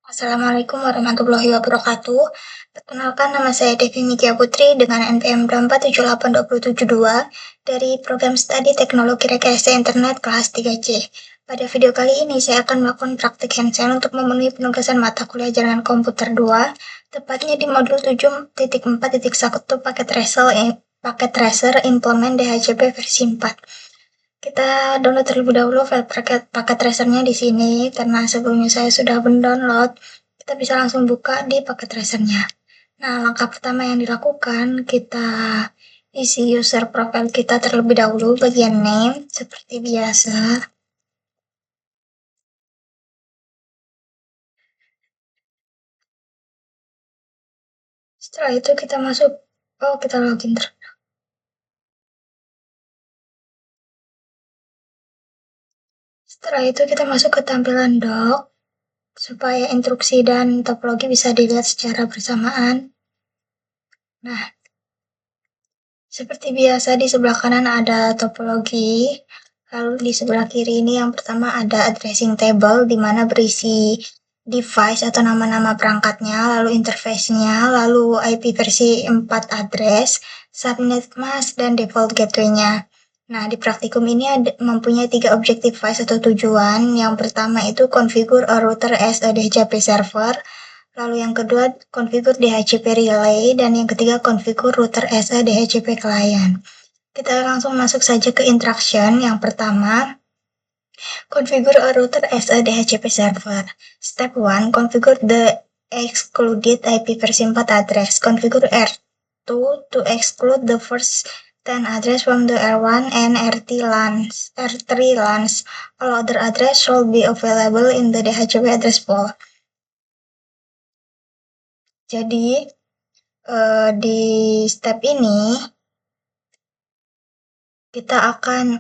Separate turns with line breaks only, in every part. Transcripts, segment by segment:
Assalamualaikum warahmatullahi wabarakatuh. Perkenalkan, nama saya Devi Nikia Putri dengan NPM 2478272 dari program studi Teknologi Rekayasa Internet kelas 3C. Pada video kali ini saya akan melakukan praktik hands-on untuk memenuhi penugasan mata kuliah Jaringan Komputer 2, tepatnya di modul 7.4.1 paket tracer implement DHCP versi 4. Kita download terlebih dahulu file paket tracernya di sini, karena sebelumnya saya sudah mendownload. Kita bisa langsung buka di paket tracernya. Nah, langkah pertama yang dilakukan, kita isi user profile kita terlebih dahulu, bagian name, seperti biasa. Setelah itu kita masuk, kita login. Setelah itu kita masuk ke tampilan doc, supaya instruksi dan topologi bisa dilihat secara bersamaan. Nah, seperti biasa di sebelah kanan ada topologi, lalu di sebelah kiri ini yang pertama ada addressing table di mana berisi device atau nama-nama perangkatnya, lalu interface-nya, lalu IP versi 4 address, subnet mask, dan default gateway-nya. Nah, di praktikum ini mempunyai 3 objek device atau tujuan. Yang pertama itu configure a router as a DHCP server, lalu yang kedua configure DHCP relay, dan yang ketiga configure router as a DHCP client. Kita langsung masuk saja ke instruction. Yang pertama, configure a router as a DHCP server. Step 1, configure the excluded IP versi 4 address. Configure R2 to exclude the first 10 address from the R1 and R3 LANs. All other address should be available in the DHCP address pool. Jadi, di step ini kita akan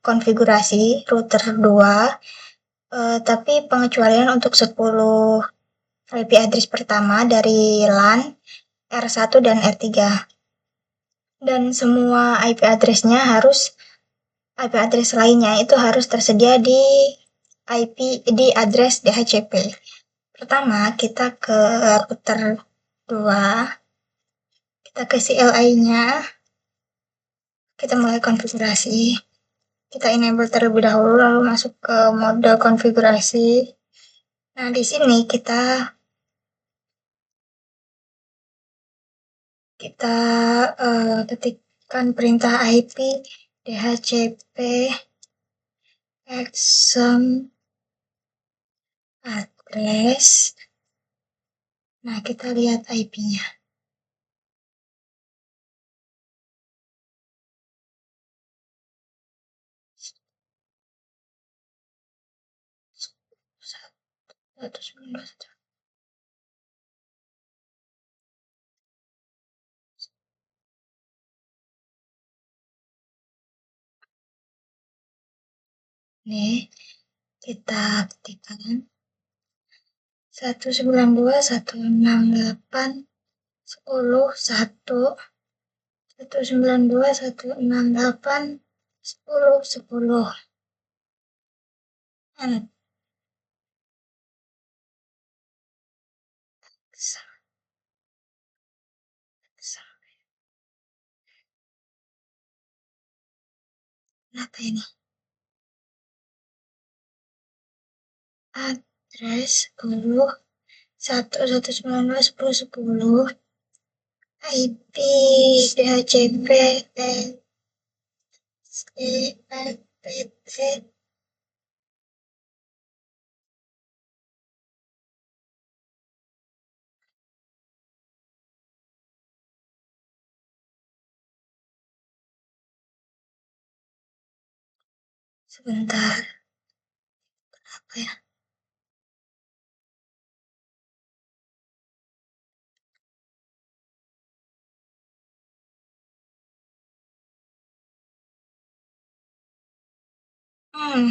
konfigurasi router 2, tapi pengecualian untuk 10 IP address pertama dari LAN, R1 dan R3. Dan semua IP address lainnya itu harus tersedia di address DHCP. Pertama, kita ke router 2, kita ke CLI-nya, kita mulai konfigurasi. Kita enable terlebih dahulu, lalu masuk ke mode konfigurasi. Nah, di sini kita ketikkan perintah IP DHCP exam address. Nah, kita lihat IP-nya. Nih, kita ketikkan 192.168.10.1. Kenapa ini? Address 1.192.10.10 IP DHCP sebentar, apa ya? Hmm,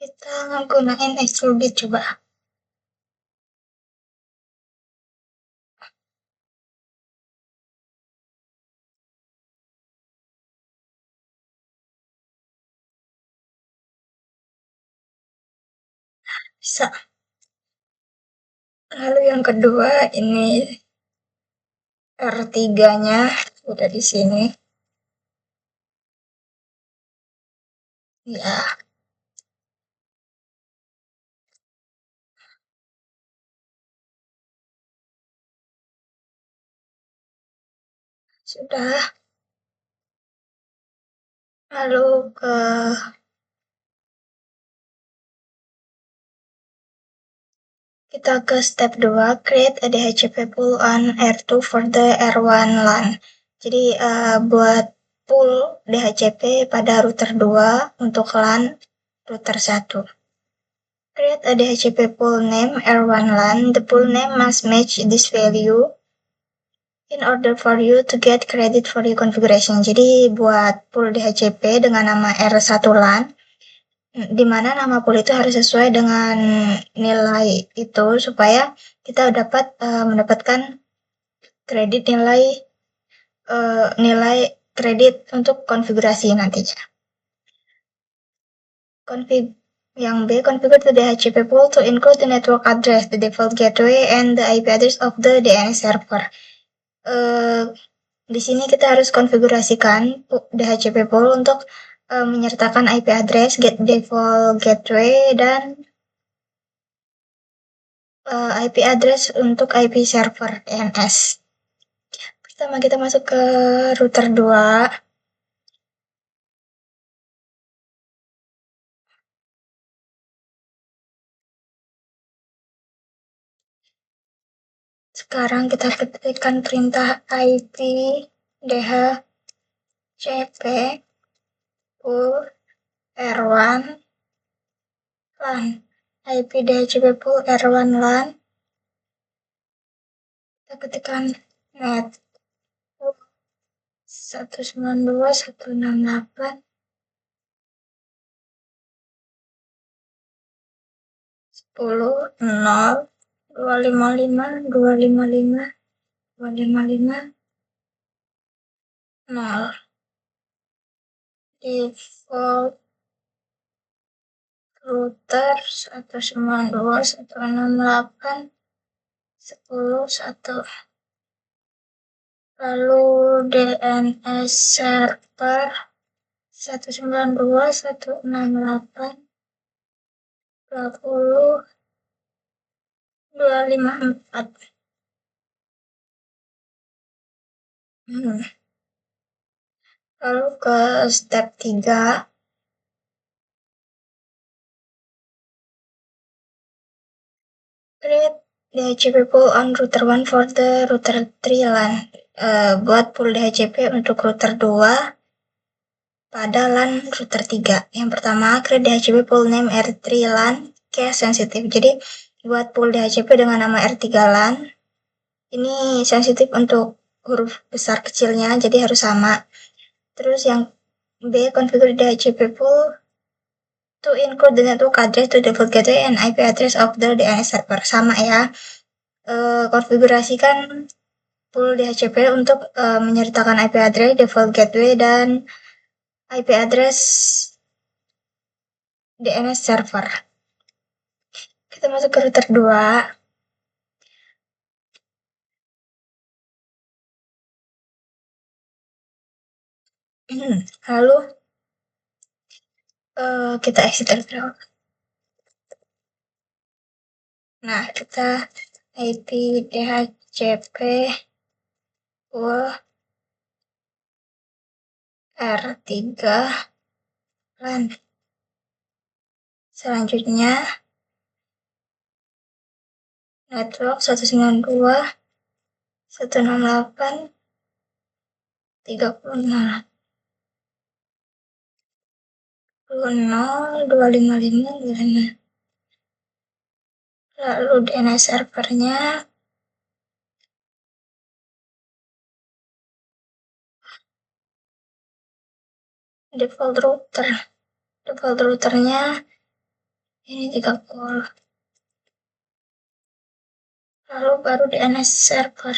Kita nggunain Extrudit coba. Bisa. Lalu yang kedua ini R3-nya udah di sini. Ya, sudah. Lalu kita ke step 2, create a DHCP pool on R2 for the R1 LAN. Jadi buat pool DHCP pada router 2 untuk LAN router 1. Create a DHCP pool name R1 LAN. The pool name must match this value in order for you to get credit for your configuration. Jadi buat pool DHCP dengan nama R1 LAN, di mana nama pool itu harus sesuai dengan nilai itu supaya kita dapat mendapatkan kredit nilai kredit untuk konfigurasi nantinya. Yang B, configure the DHCP pool to include the network address, the default gateway, and the IP address of the DNS server. Di sini kita harus konfigurasikan DHCP pool untuk menyertakan IP address, default gateway, dan IP address untuk IP server DNS. Pertama kita masuk ke router 2. Sekarang kita ketikkan perintah IP DHCP pool R1 LAN. IP DHCP pool R1 LAN. Kita ketikkan net 192.168 10 0 255 255 255 0. Default router 192.168 10 1. Lalu DNS server 192.168 20 254. Lalu ke step 3. Create DHCP pool on router 1 for the router 3 LAN. Buat pool DHCP untuk router 2 pada LAN router 3. Yang pertama, create DHCP pool name R3 LAN case sensitive. Jadi buat pool DHCP dengan nama R3 LAN ini sensitif untuk huruf besar kecilnya, jadi harus sama. Terus yang B, configure DHCP pool to include the network address to default gateway and IP address of the DNS server. Sama ya. Konfigurasikan pool DHCP untuk menyertakan IP address, default gateway, dan IP address DNS server. Kita masuk ke router 2. Lalu kita exit terlebih. Nah, kita IP DHCP pool R3 LAN. Selanjutnya network 192.168 30 255. Lalu DNS servernya default routernya Ini 30. Lalu baru DNS server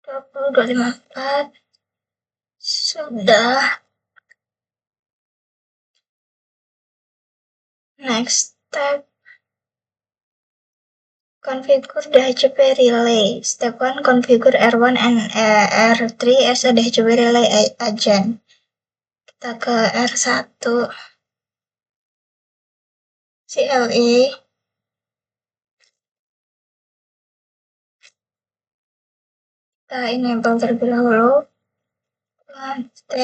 20254 sudah. Next step, configure DHCP relay. Step 1, configure R1 and R3 as a DHCP relay agent. Kita ke R1, CLE, kita enable terlebih dahulu. T,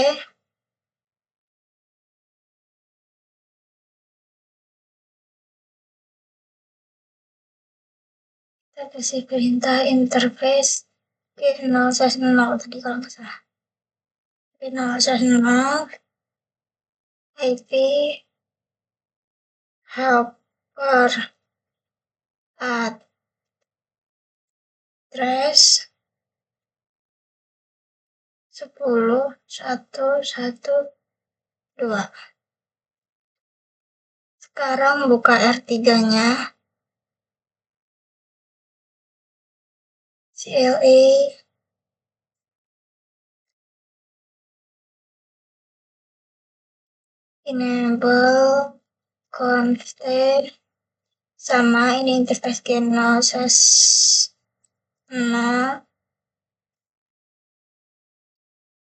kita kasih perintah interface G0/0 tadi kalau nggak salah. G0/0 IP helper address 10.1.1.2. Sekarang buka R3-nya. CLE, enable config, sama ini interface G0/0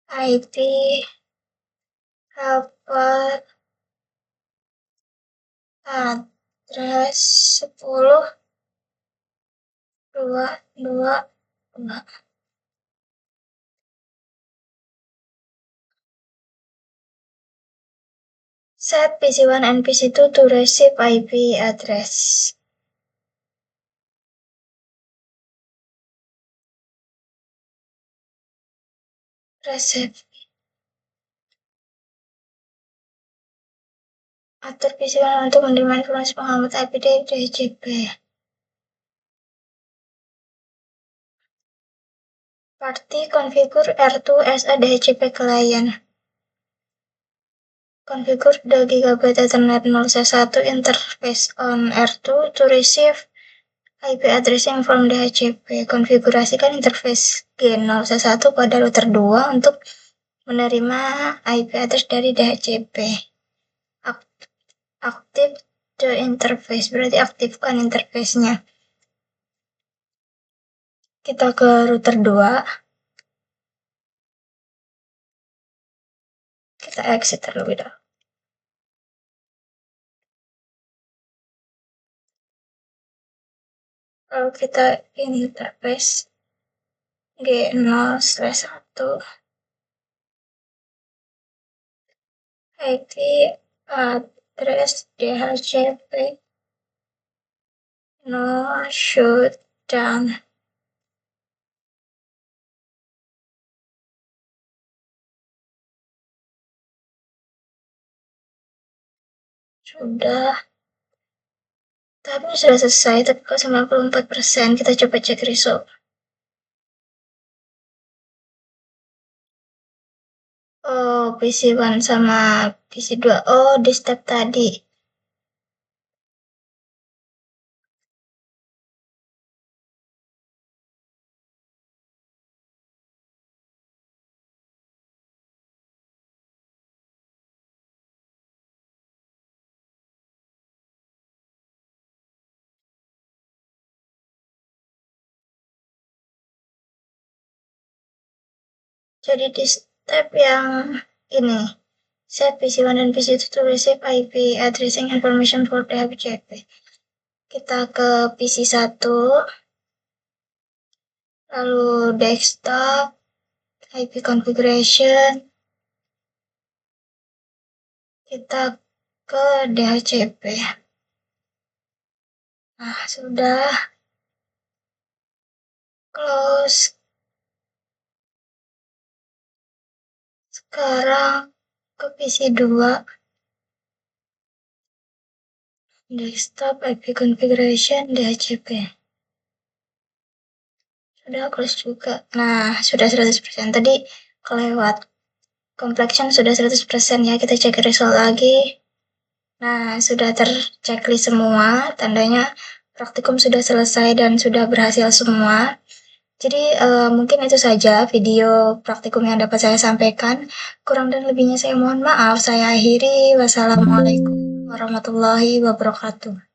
IP helper address 10.2.2. Set PC1 and PC2 to receive IP address. Receive. Atur PC1 untuk menerima informasi pengalaman IP dari DHCP. Party configure R2 as a DHCP client. Configure the Gigabit Ethernet 0/1 interface on R2 to receive IP addressing from DHCP. Konfigurasikan interface G0/1 pada router 2 untuk menerima IP address dari DHCP. Aktif the interface, berarti aktifkan interface-nya. Kita ke router 2. Kita exit terlebih dahulu. Lalu kita interface G0/1 IP address DHCP no shutdown. Sudah. Tahapnya sudah selesai, tapi kok 94%. Kita coba cek result. Oh, PC1 sama PC2. Oh, di step tadi. Jadi di step yang ini, set PC1 dan PC2 to receive IP addressing information for DHCP. Kita ke PC1, lalu desktop, IP configuration, kita ke DHCP. Nah, sudah. Close. Sekarang ke PC2. Desktop, IP configuration, DHCP. Sudah close juga. Nah, sudah 100%. Tadi kelewat. Completion sudah 100% ya. Kita cek result lagi. Nah, sudah terchecklist semua, tandanya praktikum sudah selesai dan sudah berhasil semua. Jadi, mungkin itu saja video praktikum yang dapat saya sampaikan. Kurang dan lebihnya saya mohon maaf. Saya akhiri. Wassalamualaikum warahmatullahi wabarakatuh.